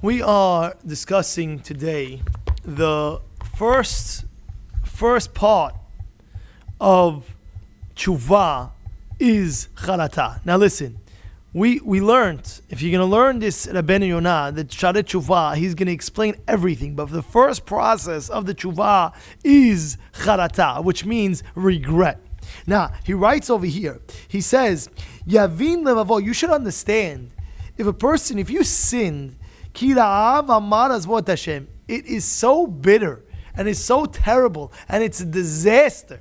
We are discussing today the first part of Teshuvah is Charata. Now listen, we learned, if you're going to learn this Rabbeinu Yonah, the Shaare Teshuvah, he's going to explain everything. But the first process of the Teshuvah is Charata, which means regret. Now, he writes over here, he says, Yavin levavo, you should understand, if you sinned, it is so bitter and it's so terrible and it's a disaster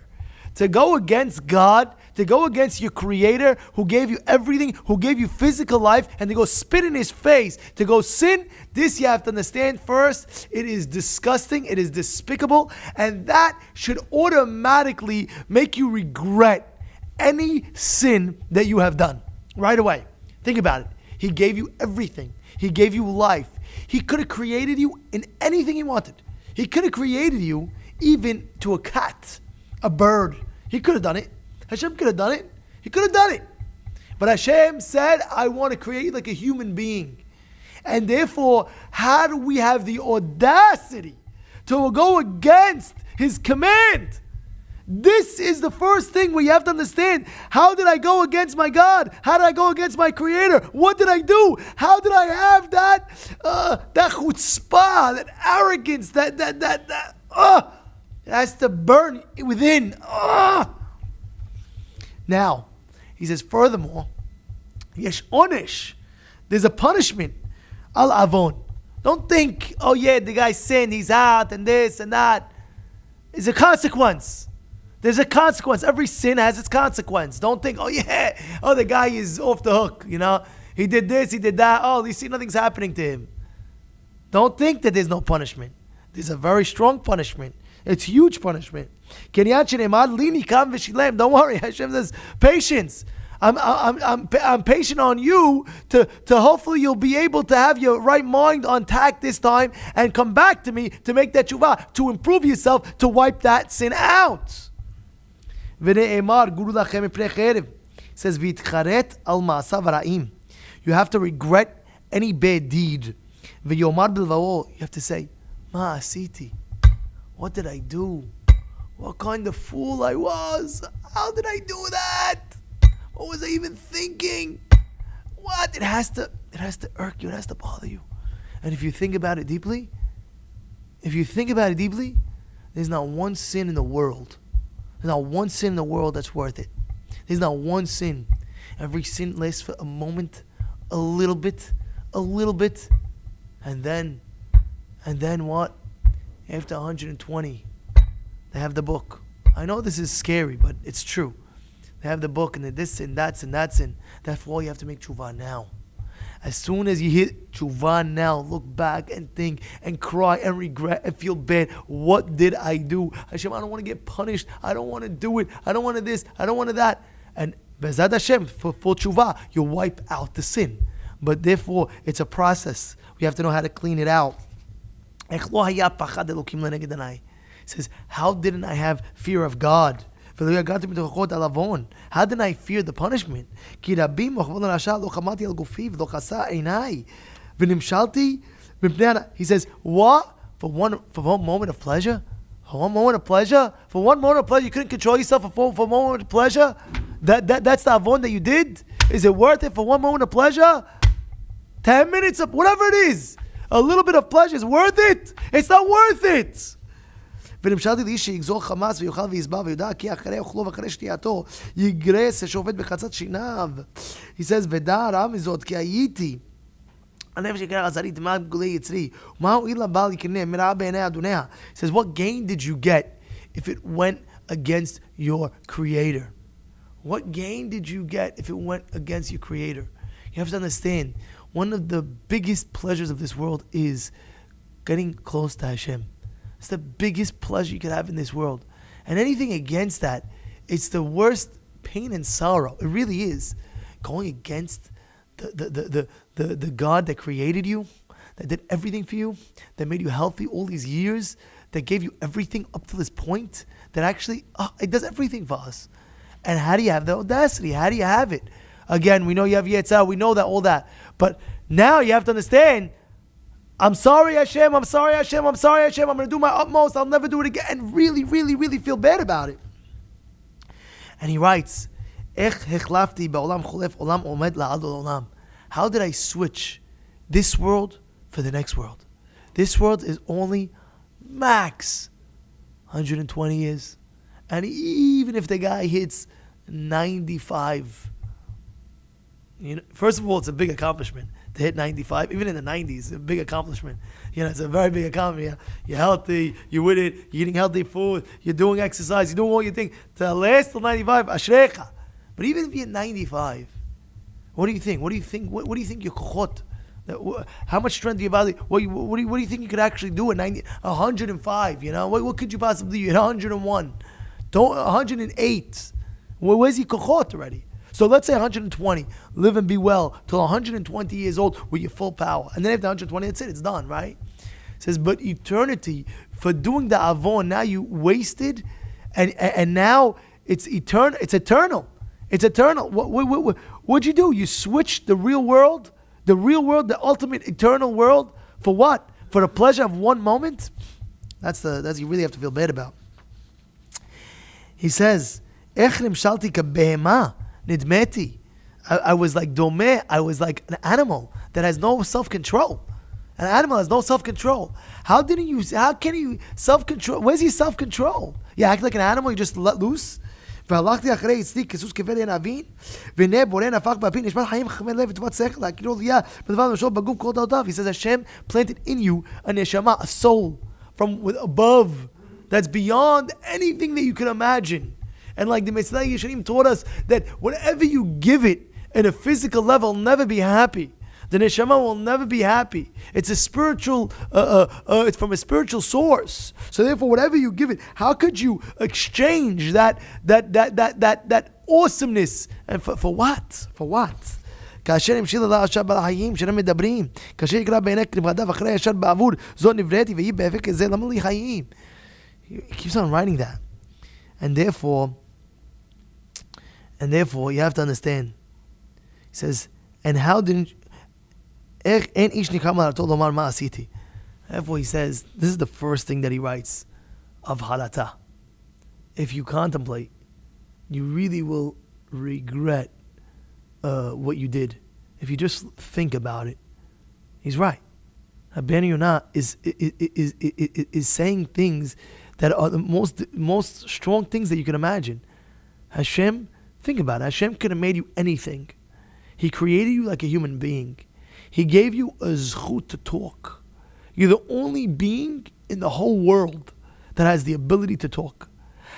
to go against God, to go against your Creator who gave you everything, who gave you physical life, and to go spit in His face, to go sin. This you have to understand first. It is disgusting, it is despicable, and that should automatically make you regret any sin that you have done right away. Think about it. He gave you everything. He gave you life. He could have created you in anything He wanted. He could have created you even to a cat, a bird. He could have done it. Hashem could have done it. He could have done it. But Hashem said, I want to create you like a human being. And therefore, how do we have the audacity to go against His command? This is the first thing we have to understand. How did I go against my God? How did I go against my Creator? What did I do? How did I have that chutzpah, that arrogance, it has to burn within. Now, he says, furthermore, yesh onesh, there's a punishment, al avon. Don't think, oh yeah, the guy sinned, he's out, and this and that. It's a consequence. There's a consequence. Every sin has its consequence. Don't think, oh yeah, the guy is off the hook, He did this, he did that. Oh, you see, nothing's happening to him. Don't think that there's no punishment. There's a very strong punishment. It's huge punishment. Don't worry. Hashem says, patience. I'm patient on you to hopefully you'll be able to have your right mind on tack this time and come back to me to make that teshuvah, to improve yourself, to wipe that sin out. It says, you have to regret any bad deed. You have to say, Ma asiti, what did I do? What kind of fool I was? How did I do that? What was I even thinking? What? It has to irk you, it has to bother you. And if you think about it deeply, there's not one sin in the world. There's not one sin in the world that's worth it. There's not one sin. Every sin lasts for a moment, a little bit, and then what? After 120, they have the book. I know this is scary, but it's true. They have the book, and this sin, that sin, that sin. Therefore, you have to make teshuvah now. As soon as you hit teshuvah now, look back and think and cry and regret and feel bad. What did I do? Hashem, I don't want to get punished. I don't want to do it. I don't want to this. I don't want to that. And Bezrat Hashem, for teshuvah, you wipe out the sin. But therefore, it's a process. We have to know how to clean it out. It says, how didn't I have fear of God? How didn't I fear the punishment? He says, what? For one moment of pleasure? For one moment of pleasure? For one moment of pleasure, you couldn't control yourself for one moment of pleasure? That's the avon that you did? Is it worth it for one moment of pleasure? 10 minutes of whatever it is. A little bit of pleasure is worth it. It's not worth it. ונמשלתי לאיש שיגזור חמאס ויאכל ויסבע ויודע כי אחרי אוכלו ואחרי שתייתו יגרס השופט בחצת שיניו. He says, ודע הרע מזאת כי הייתי הנפש יקרא עזרי דמעת גולי יצרי ומה הועיל לבעל יקנה מרעה בעיני אדוניה. He says, what gain did you get if it went against your Creator? What gain did you get if it went against your Creator? You have to understand, one of the biggest pleasures of this world is getting close to Hashem. It's the biggest pleasure you could have in this world. And anything against that, it's the worst pain and sorrow. It really is. Going against the God that created you, that did everything for you, that made you healthy all these years, that gave you everything up to this point, that actually, it does everything for us. And how do you have the audacity? How do you have it? Again, we know you have Yetzirah, we know that, all that. But now you have to understand, I'm sorry, Hashem. I'm sorry, Hashem. I'm sorry, Hashem. I'm going to do my utmost. I'll never do it again. And really, really, really feel bad about it. And he writes, how did I switch this world for the next world? This world is only max 120 years. And even if the guy hits 95, first of all, it's a big accomplishment to hit 95. Even in the 90s, it's a big accomplishment. It's a very big accomplishment. You're healthy, you're with it, you're eating healthy food, you're doing exercise, you're doing all you think. To last till 95, ashrecha. But even if you're 95, what do you think? What do you think your kochot? How much strength do you have? What do you think you could actually do at 105? What could you possibly do? At 101, 108. Where's your kochot already? So let's say 120, live and be well till 120 years old with your full power, and then after 120, that's it. It's done, right? It says, but eternity for doing the avon, now you wasted, and now it's eternal. It's eternal. It's eternal. What'd you do? You switched the real world, the ultimate eternal world, for what? For the pleasure of one moment? That's you really have to feel bad about. He says, Echrim shalti kabehema nidmeti. I was like domeh. I was like an animal that has no self-control. An animal has no self-control. How can you self-control? Where's your self-control? You act like an animal, you just let loose? והלכתי אחרי אצלי כסוס כבד אין אבין, והנה בורא נפח באפי נשמת חיים חכמי לב וטובת שכל, להכירו ליה, בדבר משול בגוף כל דעותיו. He says Hashem planted in you a neshama, a soul from above, that's beyond anything that you can imagine. And like the Metzlei Yeshanim taught us that whatever you give it in a physical level will never be happy. The neshama will never be happy. It's a spiritual. It's from a spiritual source. So therefore, whatever you give it, how could you exchange that awesomeness? And for what? For what? כאשר המשיל אללה עכשיו בעל החיים שאינם מדברים, כאשר יקרא בעיני כנבחדיו אחרי ישר בעבור, זאת נבראתי ויהי באפק הזה, למה לי חיים? He keeps on writing that. And therefore, you have to understand. He says, and how didn't... Therefore he says, this is the first thing that he writes of halata. If you contemplate, you really will regret what you did. If you just think about it, he's right. Rabbeinu Yonah is saying things that are the most strong things that you can imagine. Hashem, think about it. Hashem could have made you anything. He created you like a human being. He gave you a zchut to talk. You're the only being in the whole world that has the ability to talk.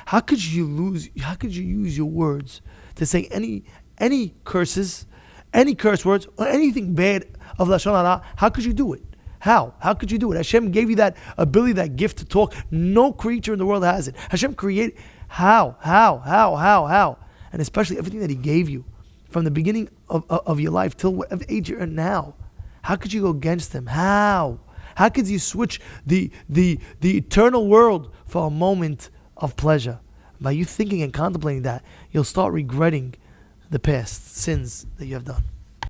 How could you use your words to say any curses, any curse words, or anything bad of Lashon Hara? How could you do it? How? How could you do it? Hashem gave you that ability, that gift to talk. No creature in the world has it. Hashem created. How? And especially everything that He gave you from the beginning of your life till whatever age you're in now. How could you go against Him? How? How could you switch the eternal world for a moment of pleasure? By you thinking and contemplating that, you'll start regretting the past sins that you have done.